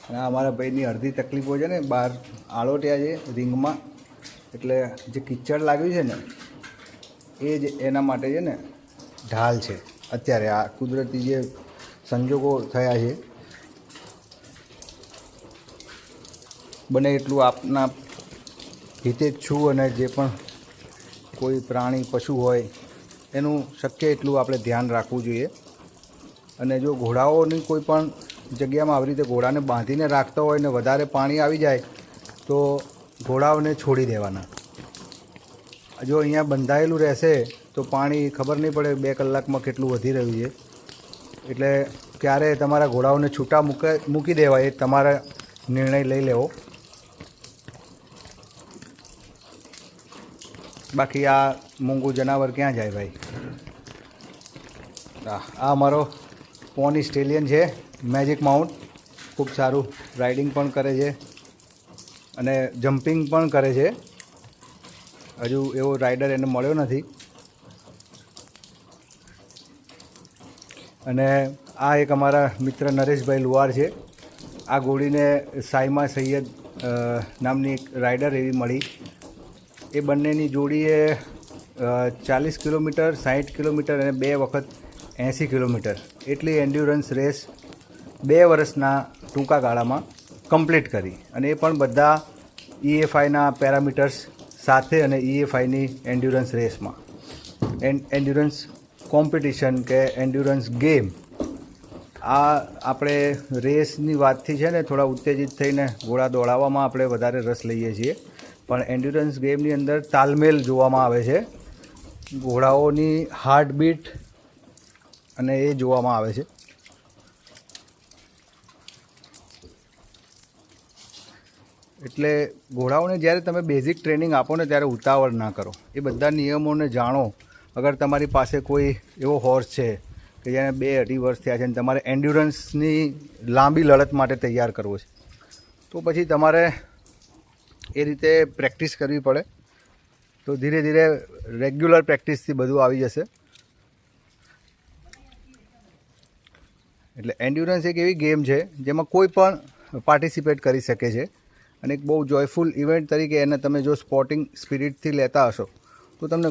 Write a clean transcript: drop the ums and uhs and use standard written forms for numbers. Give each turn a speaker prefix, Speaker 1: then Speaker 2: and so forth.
Speaker 1: અને અમારા ભાઈની અડધી તકલીફો છે ને, બહાર આળોટ્યા છે રિંગમાં, એટલે જે કિચડ લાગ્યું છે ને એ જ એના માટે છે ને ઢાલ છે. અત્યારે આ કુદરતી જે સંજોગો થયા છે, બને એટલું આપના હિતે જ છું, અને જે પણ કોઈ પ્રાણી પશુ હોય એનું શક્ય એટલું આપણે ધ્યાન રાખવું જોઈએ. અને જો ઘોડાઓની કોઈ પણ જગ્યામાં આવી રીતે ઘોડાને બાંધીને રાખતા હોય ને વધારે પાણી આવી જાય તો ઘોડાઓને છોડી દેવાના. જો અહીંયા બંધાયેલું રહેશે તો પાણી ખબર નહીં પડે 2 કલાકમાં કેટલું વધી રહ્યું છે. એટલે ક્યારે તમારા ઘોડાઓને છૂટા મૂકી દેવાય એ તમારે નિર્ણય લઈ લેવો. બાકી આ મૂંગું જનાવર ક્યાં જાય ભાઈ. આ અમારો પોની સ્ટેલિયન છે, મેજિક માઉન્ટ. ખૂબ સારું રાઇડિંગ પણ કરે છે અને જમ્પિંગ પણ કરે છે. હજુ એવો રાઇડર એને મળ્યો નથી. અને આ એક અમારા મિત્ર નરેશભાઈ લુહાર છે. આ ઘોડીને સાઈમા સૈયદ નામની એક રાઇડર એવી મળી. એ બંનેની જોડીએ 40 કિલોમીટર, 60 કિલોમીટર અને 2 વખત 80 કિલોમીટર એટલી એન્ડ્યુરન્સ રેસ 2 વર્ષના ટૂંકા ગાળામાં કમ્પ્લીટ કરી. અને એ પણ બધા EFIના પેરામીટર્સ સાથે અને EFIની એન્ડ્યુરન્સ રેસમાં. એન્ડ્યુરન્સ કોમ્પિટિશન કે એન્ડ્યુરન્સ ગેમ, આ આપણે રેસની વાતથી છે ને થોડા ઉત્તેજિત થઈને ઘોડા દોડાવવામાં આપણે વધારે રસ લઈએ છીએ, પણ એન્ડ્યુરન્સ ગેમની અંદર તાલમેલ જોવામાં આવે છે, ઘોડાઓની હાર્ટબીટ અને એ જોવામાં આવે છે. એટલે ઘોડાઓને જ્યારે તમે બેઝિક ટ્રેનિંગ આપો ને ત્યારે ઉતાવળ ના કરો. એ બધા નિયમોને જાણો. અગર તમારી પાસે કોઈ એવો હોર્સ છે કે જેને 2-2.5 વર્ષ થયા છે અને તમારે એન્ડ્યુરન્સની લાંબી લડત માટે તૈયાર કરવો છે, તો પછી તમારે એ રીતે પ્રેક્ટિસ કરવી પડે. તો ધીરે ધીરે રેગ્યુલર પ્રેક્ટિસથી બધું આવી જશે. એટલે એન્ડ્યુરન્સ એક એવી ગેમ છે જેમાં કોઈ પણ પાર્ટિસિપેટ કરી શકે છે, અને એક બહુ જોયફુલ ઇવેન્ટ તરીકે એને તમે જો સ્પોર્ટિંગ સ્પિરિટથી લેતા હશો તો તમને